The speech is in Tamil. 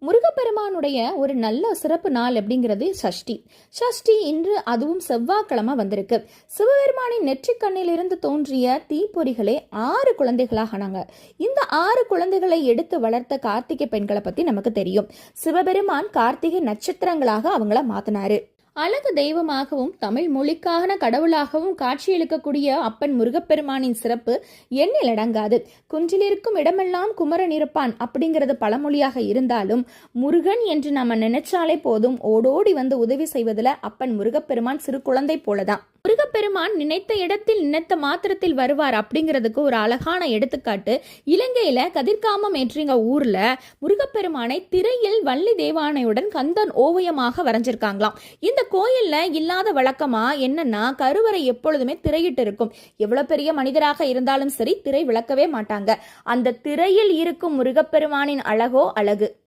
முருகப்பெருமானுடைய ஒரு நல்ல சிறப்பு நாள் அப்படிங்கிறது சஷ்டி. சஷ்டி இன்று, அதுவும் செவ்வாய்க்கிழமை வந்திருக்கு. சிவபெருமானின் நெற்றிக்கண்ணிலிருந்து தோன்றிய தீப்பொறிகளே 6 குழந்தைகளாக. இந்த 6 குழந்தைகளை எடுத்து வளர்த்த கார்த்திகை பெண்களை பத்தி நமக்கு தெரியும். சிவபெருமான் கார்த்திகை நட்சத்திரங்களாக அவங்கள மாத்தினாரு. அழகு தெய்வமாகவும் தமிழ் மொழிக்கான கடவுளாகவும் காட்சியளிக்கக்கூடிய அப்பன் முருகப்பெருமானின் சிறப்பு எண்ணிலடங்காது. குன்றிலிருக்கும் இடமெல்லாம் குமரன் இருப்பான் அப்படிங்கிறது பழமொழியாக இருந்தாலும், முருகன் என்று நம்ம நினைச்சாலே போதும் ஓடோடி வந்து உதவி செய்வதில் அப்பன் முருகப்பெருமான் சிறு குழந்தை போலதான். முருகப்பெருமான் நினைத்த இடத்தில் நினைத்த மாத்திரத்தில் வருவார் அப்படிங்கிறதுக்கு ஒரு அழகான எடுத்துக்காட்டு இலங்கையில கதிர்காமம் என்றிங்க ஊர்ல முருகப்பெருமானை திரையில் வள்ளி தேவானையுடன் கந்தன் ஓவியமாக வரைஞ்சிருக்காங்களாம். இந்த கோயில்ல இல்லாத வழக்கமா என்னன்னா, கருவறை எப்பொழுதுமே திரையிட்டு இருக்கும். எவ்வளவு பெரிய மனிதராக இருந்தாலும் சரி, திரை விளக்கவே மாட்டாங்க. அந்த திரையில் இருக்கும் முருகப்பெருமானின் அழகோ அழகு.